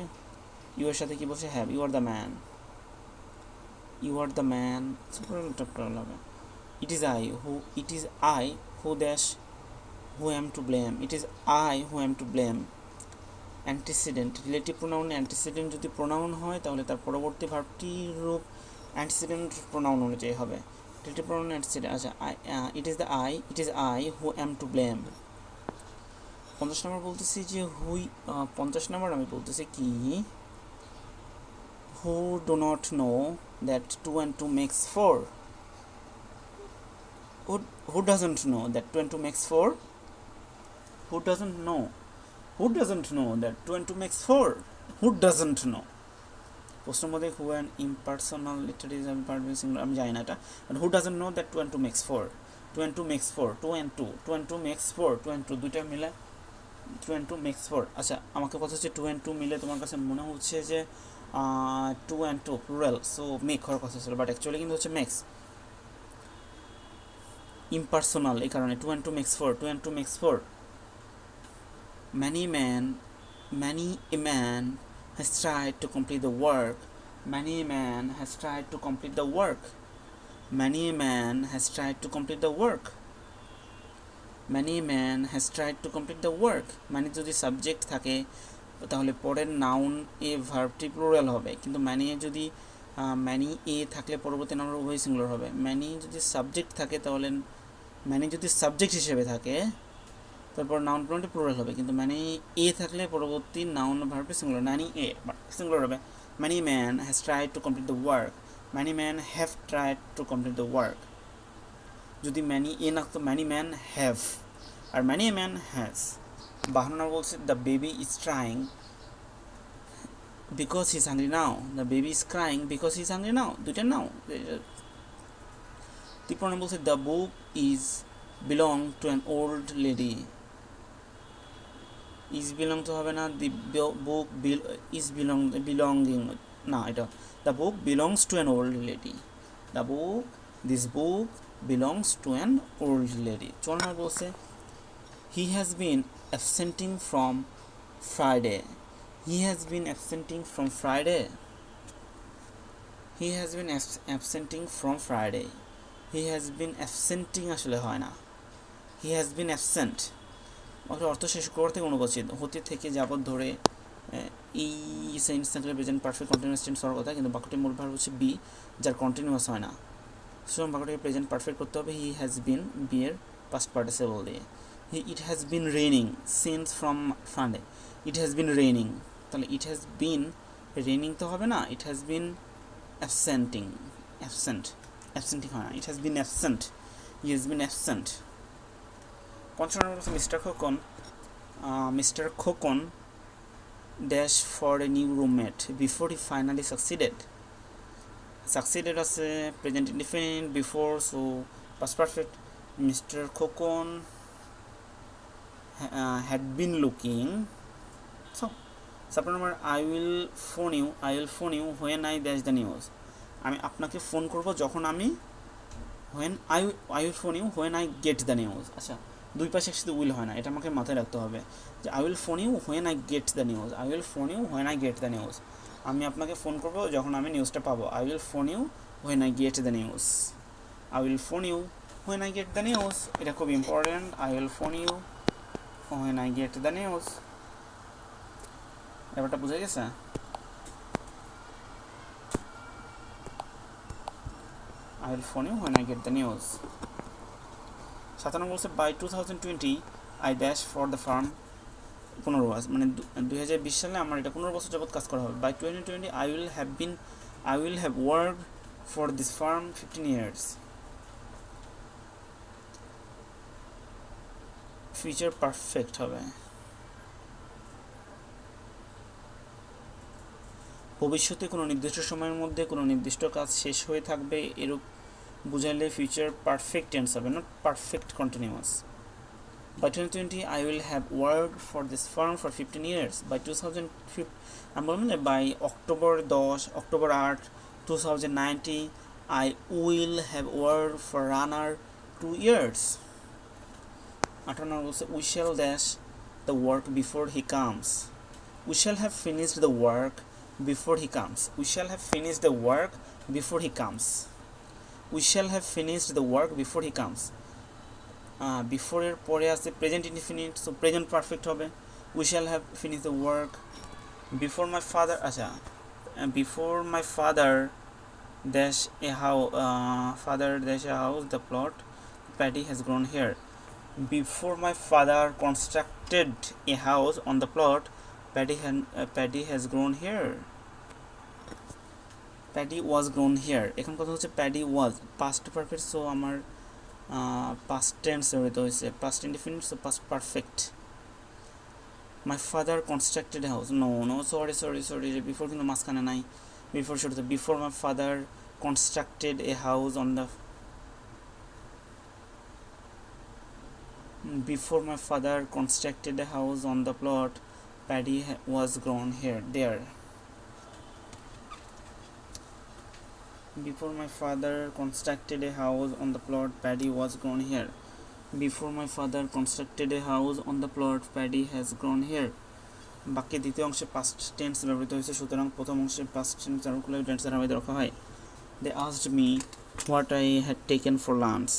ইউ এর সাথে কি বলছে have, you are the man, you are the man, plural হবে। it is I who dash who am to blame, it is I who am to blame। Antecedent, relative প্রোনাউনে অ্যান্টিসিডেন্ট যদি প্রোনাউন হয় তাহলে তার পরবর্তী ভার্বটির রূপ অ্যান্টিসিডেন্ট প্রোনাউন অনুযায়ী হবে। রিলেটিভ প্রোনাউন অ্যান্টিসিডেন্ট, আচ্ছা it is I who am to blame। 50 নম্বর বলতেছি যে 50 নম্বর আমি বলতেছি কি, who do not know that 2 and 2 makes 4, who doesn't know that 2 and 2 makes 4, who doesn't know that 2 and 2 makes 4, who doesn't know। প্রশ্নের মধ্যে who and impersonal literary verb singular আমি জানি না এটা, but who doesn't know that 2 and 2 makes 4, 2 and 2 makes 4, 2 and 2 makes 4, 2 and 2 দুইটা মিলে 2 and 2 makes 4। আচ্ছা আমাকে কথা হচ্ছে 2 and 2 মিলে তোমার কাছে মনে হচ্ছে যে 2 and 2 প্লুরাল, সো মেক হওয়ার কথা ছিল, বাট অ্যাকচুয়ালি কিন্তু হচ্ছে মেক্স, ইম্পার্সোনাল এই কারণে 2 and 2 makes 4, 2 and 2 makes 4। many a man has tried to complete the work, many a man has tried to complete the work, many a man has tried to complete the work, many a man has tried to complete the work। মানে যদি সাবজেক্ট থাকে তাহলে পরের নাউন এ ভার্বটি প্লুরাল হবে, কিন্তু ম্যানি যদি ম্যানি এ থাকলে পরবর্তী নাউন উভয় সিঙ্গুলার হবে। ম্যানি যদি সাবজেক্ট থাকে তাহলে ম্যানি যদি সাবজেক্ট হিসেবে থাকে তারপর নাউন প্রোনাউনটি প্লুরাল হবে, কিন্তু ম্যানি এ থাকলে পরবর্তী নাউন ভার্বটি সিঙ্গুলার, ম্যানি এ সিঙ্গুলার হবে। Many man has tried to complete the work, many man have tried to complete the work. যদি ম্যানি এ না থাকতো ম্যানি ম্যান হ্যাভ, আর ম্যানি এ ম্যান হ্যাজ। 52 বলছে the baby is trying because he's hungry now, the baby is crying because he's hungry now, দুইটা নাও। 53 বলছে the book is belong to an old lady, is belong তো হবে না, the book is belonging না, এটা the book belongs to an old lady, this book belongs to an old lady। 54 বলছে he has been absenting from Friday, he has been absenting from Friday, he has been absenting from Friday, he has been absenting আসলে হয় না, he has been absent অর্থ শেষ শুক্রবার থেকে অনুবাচিত, হতে থেকে যাবত ধরে এই সেন্স থাকলে প্রেজেন্ট পারফেক্ট কন্টিনিউয়াস টেন্স হওয়ার কথা, কিন্তু বাক্যটির মূল ভার্ব হচ্ছে বি যার কন্টিনিউয়াস হয় না, সুতরাং বাক্যটিকে প্রেজেন্ট পারফেক্ট করতে হবে হি হ্যাজ বিন বি এর পাস্ট পার্টিসিপল দিয়ে। It has been raining since from Sunday. It has been raining, তাহলে it has been raining তো হবে না, it has been absenting হয় না, it has been absent. He has been absent. Consonant বলছে Mr. Khokon dash for a new roommate before he finally succeeded আছে present indefinite before, so past perfect. Mr. Khokon had been looking, so subject number I will phone you when I dash the news. আমি আপনাকে ফোন করব যখন আমি when I will phone you when I get the news. আচ্ছা, দুই পাশে একসাথে উইল হয় না, এটা আমাকে মাথায় রাখতে হবে যে I will phone you when I get the news. I will phone you when I get the news. আমি আপনাকে ফোন করব যখন আমি নিউজটা পাবো. I will phone you when I get the news. I will phone you when I get the news. এটা খুব important. I will phone you when I get the news. ব্যাপারটা বুঝে গেছে? I will phone you when I get the news. 57 বলছে by 2020 I dash for the farm. 15 মানে 2020 সালে আমার এটা 15 বছর যাবত কাজ করা হবে. By 2020 I will have worked for this farm 15 years. Future perfect হবে. ভবিষ্যতে কোনো নির্দিষ্ট সময়ের মধ্যে কোনো নির্দিষ্ট কাজ শেষ হয়ে থাকবে এরূপ বুঝাইলে ফিউচার পারফেক্ট টেন্স হবে, not perfect continuous. By 2020 I will have worked for this firm for 15 years. By 2005 আমি বললাম না by October 8 2090 I will have worked for runner 2 years. 58 বলছে we shall dash the work before he comes. We shall have finished the work before he comes. We shall have finished the work before he comes. We shall have finished the work before he comes. Before এর পরে আছে present indefinite, so present perfect হবে. We shall have finished the work before my father. আচ্ছা, before my father dash a house the plot Paddy has grown here. Before my father constructed a house on the plot Paddy has grown here. Paddy was grown here. এখন কথা হচ্ছে Paddy was past perfect, so আমার past tense হইতে হইছে past indefinite, so past perfect. My father constructed a house. No, sorry, before কিন্তু মাঝখানে নাই, before should be before my father constructed a house on the before my father constructed a house on the plot Paddy was grown there. Before my father constructed a house on the plot Paddy was grown here. Before my father constructed a house on the plot Paddy has grown here. বাকি দ্বিতীয় অংশে past tense ব্যবহৃত হয়েছে, সুতরাং প্রথম অংশে past tense সার্কুলার টেন্স এর মধ্যে রাখা হয়. They asked me what I had taken for lunch.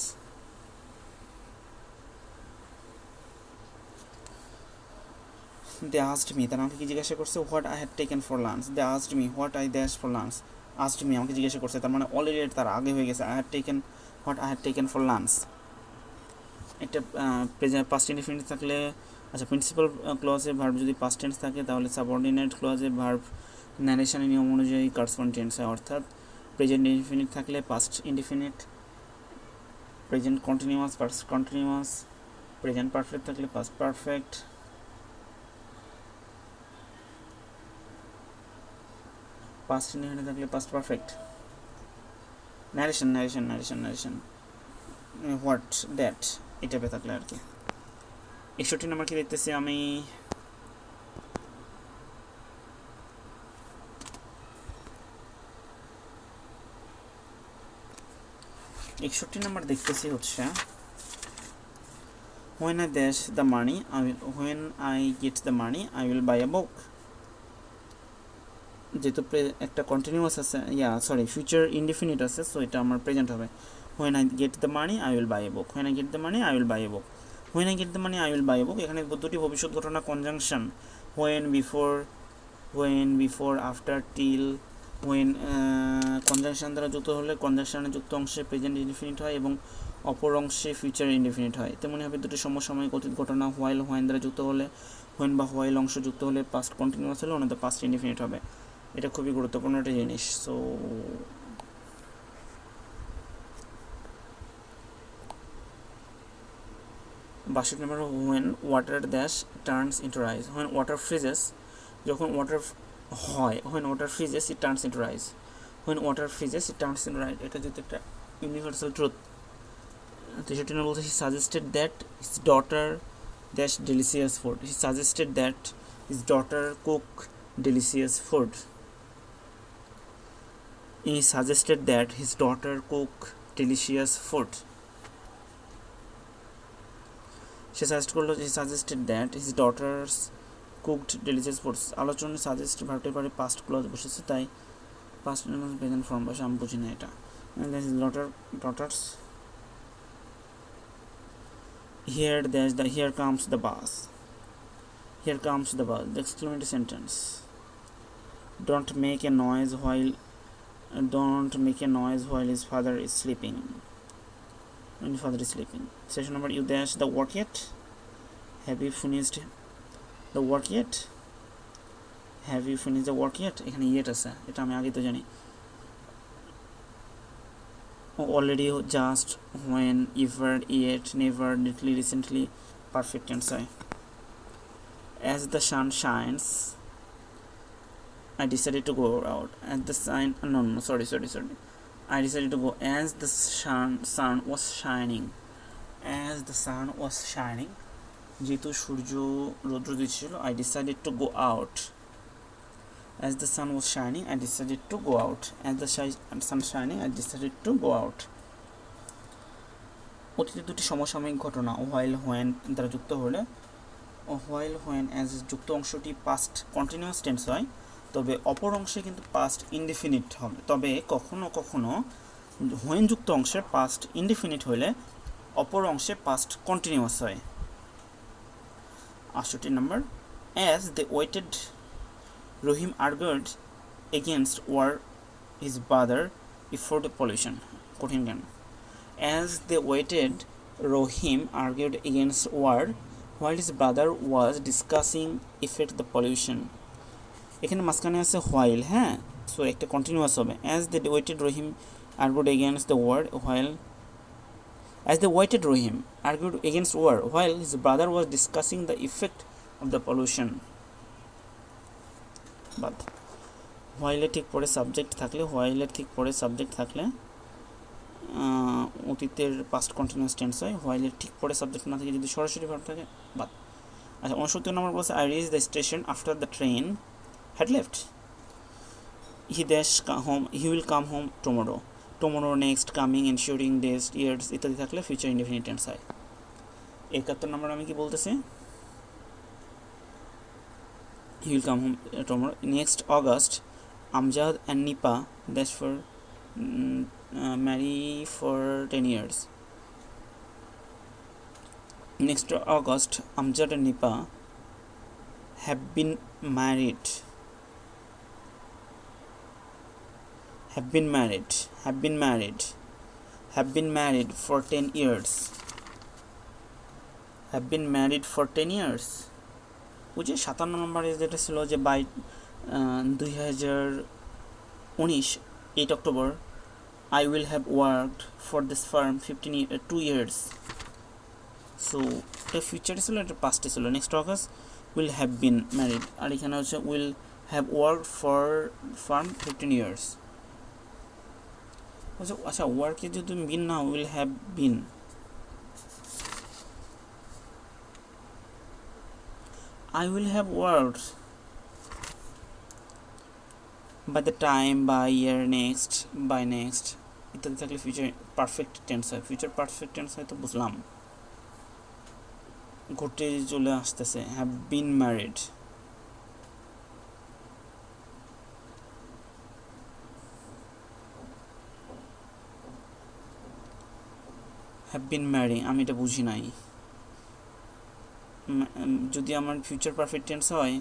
They asked me, তারা আমাকে কি জিজ্ঞাসা করছে? What I had taken for lunch. They asked me what I dashed for lunch. Asked me আমাকে জিজ্ঞাসা করছে, তার মানে অলরেডি তার আগে হয়ে গেছে. I had taken what I had taken for lunch. একটা past indefinite থাকলে, আচ্ছা, প্রিন্সিপাল ক্লজে ভার্ব যদি পাস্ট টেন্স থাকে তাহলে সাবঅর্ডিনেট ক্লজে ভার্ব ন্যারেশনের নিয়ম অনুযায়ী কারেসপন্ডিং টেন্স হয়, অর্থাৎ প্রেজেন্ট ইনডিফিনিট থাকলে past indefinite, present continuous past continuous, present perfect থাকলে পাস্ট পারফেক্ট, পাস্ট ইনডিফিনিট থাকলে past perfect. Narration what that এটা পে থাকলে আর কি. 61 নাম্বার কি দেখতেছি আমি, নাম্বার দেখতেছি হচ্ছে when I dash the money when I get the money I will buy a book. যেহেতু একটা কন্টিনিউয়াস আছে, ফিউচার ইনডিফিনিট আছে, সো এটা আমার প্রেজেন্ট হবে. when I get the money I will buy a book. when I get the money I will buy a book. when I get the money I will buy a book. এখানে দুটি ভবিষ্যৎ ঘটনা conjunction, when, before, after, till. when conjunction দ্বারা যুক্ত হলে কনজাংশনের যুক্ত অংশে প্রেজেন্ট ইনডিফিনিট হয় এবং অপর অংশে ফিউচার ইনডেফিনিট হয়। তেমনি হবে দুটি সমসাময়িক অতীত ঘটনা হোয়াইল হোয়েন দ্বারা যুক্ত হলে, হোয়েন বা হোয়াইল অংশ যুক্ত হলে পাস্ট কন্টিনিউয়াস হলে অন্যথা পাস্ট ইনডেফিনিট হবে। এটা খুবই গুরুত্বপূর্ণ একটা জিনিস। সো বার্ষিক number when water dash turns into rice, when water freezes, যখন ওয়াটার হয়, when water freezes it turns into rice, when water freezes it turns into rice. এটা যেহেতু একটা ইউনিভার্সাল ট্রুথ। 63 নম্বর বলছে he suggested that his daughter dash delicious food, he suggested that his daughter cook delicious food, he suggested that his daughter cook delicious food. Say suggest করলো যে suggested that his daughters cooked delicious foods. আলোচনা সাজেস্ট ভার্বের পরে পাস্ট ক্লজ বসেছে, তাই পাস্ট প্রেজেন্ট ফর্ম বসে, আমি বুঝি না এটা। His daughters here there's the here comes the bus, here comes the bus, the exclamatory sentence. Don't make a noise while his father is sleeping, when his father is sleeping. Session number, you dash the work yet, have you finished the work yet, have you finished the work yet, এখানে yet আছে, এটা আমি আগে তো জানি। already, just, when, ever, yet, never, lately, recently, perfect tense হয়। as the sun shines I decided to go out, as the sorry I decided to go as the sun was shining, as the sun was shining, যেহেতু সূর্য রৌদ্র দিচ্ছিল, I decided to go out, as the sun was shining I decided to go out, as the sun shining I decided to go out। অতীতে দুটি সমসাময়িক ঘটনা while when দ্বারা যুক্ত হলে, while when as যুক্ত অংশটি পাস্ট কন্টিনিউয়াস টেন্স হয়, তবে অপর অংশে কিন্তু পাস্ট ইনডিফিনিট হবে। তবে কখনো কখনো when যুক্ত অংশে পাস্ট ইনডিফিনিট হলে অপর অংশে পাস্ট কন্টিনিউয়াস হয়। 68 নম্বর, as they waited Rohim argued against war his brother before the pollution, কঠিন জ্ঞান। as they waited Rohim argued against war while his brother was discussing effect the pollution, এখানে মাঝখানে আছে while, হ্যাঁ, সো একটা কন্টিনিউয়াস হবে। as they waited Rohim argued against the war while, as they waited Rohim argued against war while his brother was discussing the effect of the pollution, বাদ। while ঠিক পরে সাবজেক্ট থাকলে, while ঠিক পরে সাবজেক্ট থাকলে অতীতের পাস্ট কন্টিনিউয়াস টেন্স হয়, while ঠিক পরে সাবজেক্ট না থাকে যদি সরাসরি ভার্ব থাকে, বাদ। আচ্ছা, 69 নম্বর বলছে I reached the station after the train had left, he will come home tomorrow, next, coming, ensuring, days, years ইত্যাদি থাকলে ফিউচার ইনডেফিনিট টেন্স হয়। 71 নম্বর আমি কি বলতেছি, he will come home tomorrow, next August Amjad and Nipa dash for marry for 10 years, next August Amjad and Nipa have been married for 10 years, have been married for 10 years। ওই যে 57 নম্বরে যেটা ছিল যে by 2019 8 October I will have worked for this firm 2 years, so এটা ফিউচারে ছিল, এটা পাস্টে ছিল। Next August will have been married, আর এখানে হচ্ছে will have worked for firm 15 years। আচ্ছা, ওয়ার্কে যদি বিন না will have been, I will have worked by the time, by year, next, by next ইত্যাদি থাকলে ফিউচার পারফেক্ট টেন্স হয়। ফিউচার পারফেক্ট টেন্স হয় তো বুঝলাম, ঘটে চলে আসতেছে। Have been married, have been marry, আমি এটা বুঝি নাই। যদি আমার ফিউচার পারফেক্ট টেন্স হয়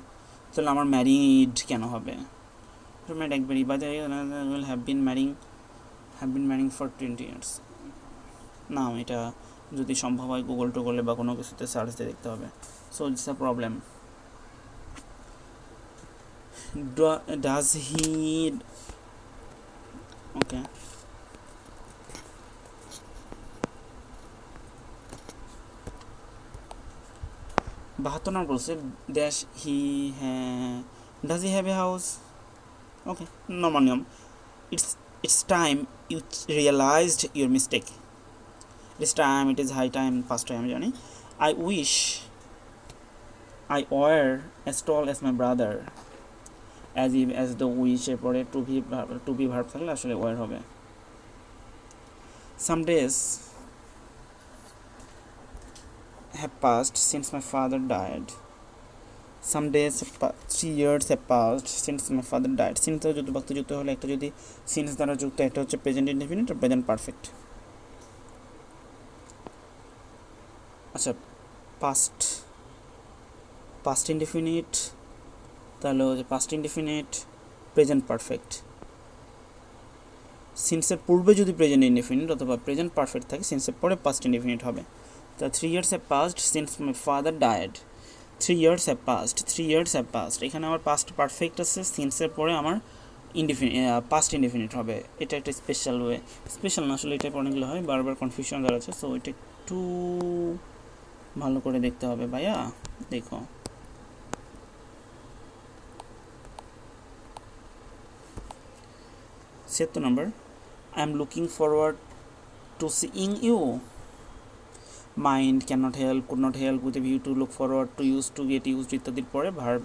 তাহলে আমার ম্যারিড কেন হবে? ম্যারিড একবারই, by the will have been marrying for 20 years। না, এটা যদি সম্ভব হয় গুগলে বা কোনো কিছুতে সার্চ দিয়ে দেখতে হবে। So it's a problem. Does he, okay, 72 number বলছে ড্যাশ হি, হ্যাঁ, does he have a house. Okay, normal নিয়ম। It's time you realized your mistake. It's time, it is high time, first time আমি জানি। I wish I were as tall as my brother. As the wish এর পরে টু বি ভার্ব থাকলে আসলে ওয়ার হবে। Some days have passed since my father died. Some days 3 years have passed since my father died. Since যুক্ত বাক্য যুক্ত হলে একটা যদি since দ্বারা যুক্ত, একটা হচ্ছে প্রেজেন্ট ইনডেফিনিট আর প্রেজেন্ট পারফেক্ট। আচ্ছা, পাস্ট ইনডেফিনিট, তাহলে হচ্ছে পাস্ট ইনডেফিনিট প্রেজেন্ট পারফেক্ট। সিন্সের পূর্বে যদি প্রেজেন্ট ইনডেফিনিট অথবা প্রেজেন্ট পারফেক্ট থাকে, সিন্সের পরে পাস্ট ইনডেফিনিট হবে। তা 3 years have passed since my father died. 3 years have passed, 3 years have passed, এখানে আমার পাস্ট পারফেক্ট আছে, সিন্সের পরে আমার পাস্ট ইনডেফিনিট হবে। এটা একটা স্পেশাল ওয়ে, স্পেশাল না আসলে, এটা অনেকগুলো হয়, বারবার কনফিউশন দাঁড়াচ্ছে। সো এটা একটু ভালো করে দেখতে হবে ভাইয়া। দেখো, 76 number, I am looking forward to seeing you. Mind, can not help, could not help, with a view to, look forward to, use to, get used ইত্যাদির পরে ভার্ব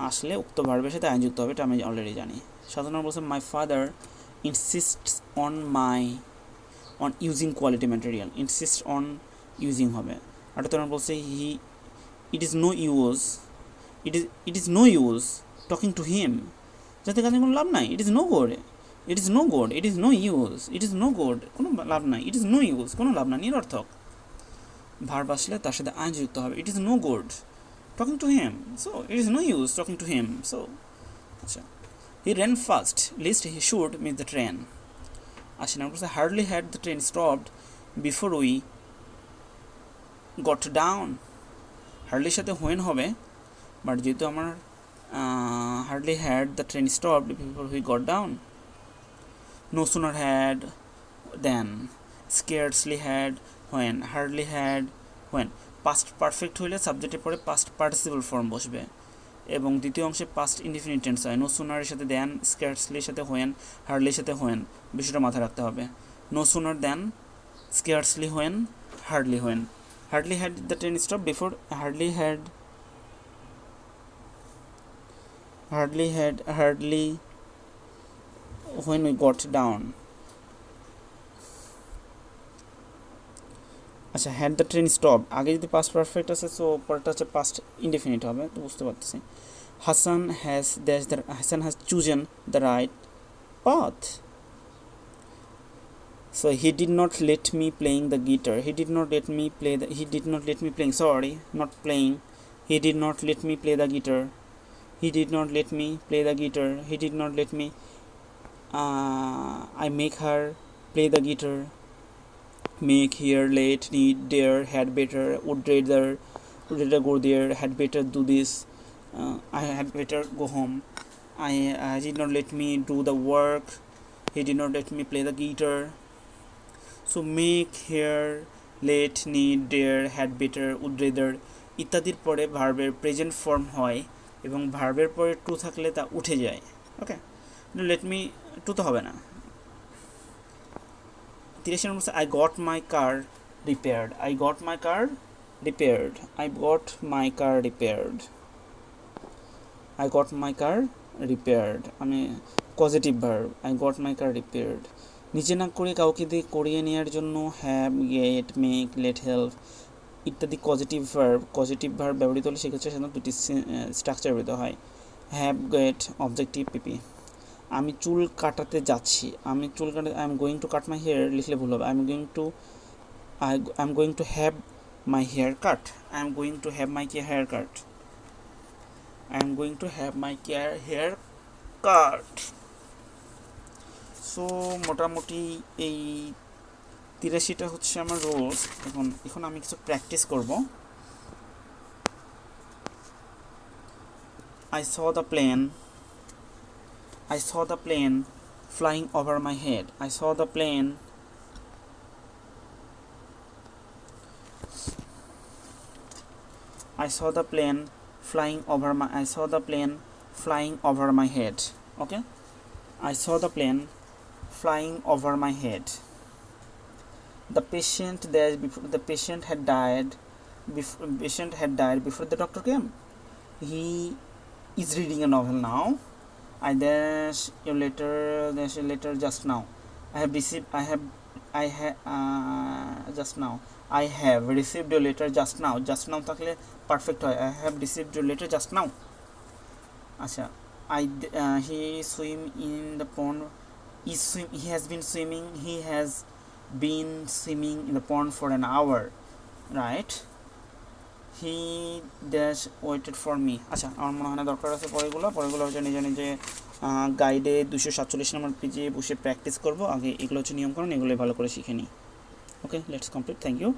আসলে উক্ত ভার্বের সাথে আইন যুক্ত হবে, এটা আমি অলরেডি জানি। 7 নম্বর বলছে my father insists on using quality material. Insist on using হবে। 78 নম্বর বলছে it is no use talking to him. যাতে কাজে কোনো লাভ নাই। It is no good, it is no good, it is no use, it is no good, কোনো লাভ নাই। ইট ইজ নো ইউজ, কোনো লাভ নাই, নিরর্থক। ভার্ব আসলে তার সাথে আইন যুক্ত হবে। It is no good talking to him, so it is no use talking to him. So acha, he ran fast lest he should miss the train. Ashina also hardly had the train stopped before we got down. Hardly সাথে when হবে, বাট যেহেতু আমার hardly had the train stopped before we got down. No sooner had than, scarcely had when, hardly had when. Past perfect হইলে সাবজেক্টের পরে পাস্ট পার্টিসিপল ফর্ম বসবে, এবং দ্বিতীয় অংশে পাস্ট ইনডিফিনিট টেন্স হয়। নো সুনারের সাথে দেন, স্কেয়ার্সলির সাথে হোয়েন, হার্ডলির সাথে হোয়েন, বিষয়টা মাথায় রাখতে হবে। No sooner then, scarcely when, hardly when. Hardly had the train stop before, hardly when we got down. আচ্ছা, হ্যাড দ্য ট্রেন স্টপ, আগে যদি পাস্ট পারফেক্ট আছে, সো পরেরটা হচ্ছে পাস্ট ইনডিফিনিট হবে, তো বুঝতে পারতেছি। Hasan has chosen the right path. So he did not let me playing the guitar. He did not let me playing. He did not let me play the guitar. He did not let me play the guitar. He did not let me. I make her play the guitar. Make, here, late, need, dare, had better, would rather go there, had better do this, I had better go home. I did not let me do the work. He did not let me play the guitar. So make, here, late, need, dare, had better, would rather ইত্যাদির পরে ভার্বের প্রেজেন্ট ফর্ম হয়, এবং ভার্বের পরে টু থাকলে তা উঠে যায়। ওকে, লেট মি টু তো হবে না। 30 নম্বর, I got my car repaired. আমি positive verb, I got my car repaired। নিজে না করে কাউকে দিয়ে করিয়ে নেওয়ার জন্য have, get, make, let, help ইত্যাদি পজিটিভ ভার্ব ব্যবহৃত হলে সেক্ষেত্রে সাধারণত দুটি স্ট্রাকচার ব্যবহৃত হয়, হ্যাভ, গেট, অবজেক্টিভ, পিপি। আমি চুল কাটাতে যাচ্ছি, I am going to cut my hair লিখলে ভুল হবে। I am going to have my hair cut. So মোটামুটি এই 83টা হচ্ছে আমার রুলস। এখন আমি কিছু প্র্যাকটিস করব। I saw the plane flying over my head. I saw the plane flying over my head. Okay, I saw the plane flying over my head. The patient had died before the doctor came. He is reading a novel now. I dash your letter just now. I have received your letter just now. Just now থাকলে perfect হয়। I have received your letter just now. আচ্ছা, he swim in the pond. He has been swimming in the pond for an hour, right? He dash waited for me. আচ্ছা, আমার মনে হয় না দরকার আছে পরেগুলো হচ্ছে নিজে নিজে গাইডে 247 নম্বর পেজে বসে প্র্যাকটিস করব। আগে এগুলো হচ্ছে নিয়মকানুন, এগুলো ভালো করে শিখে নিই। Okay, let's complete. Thank you.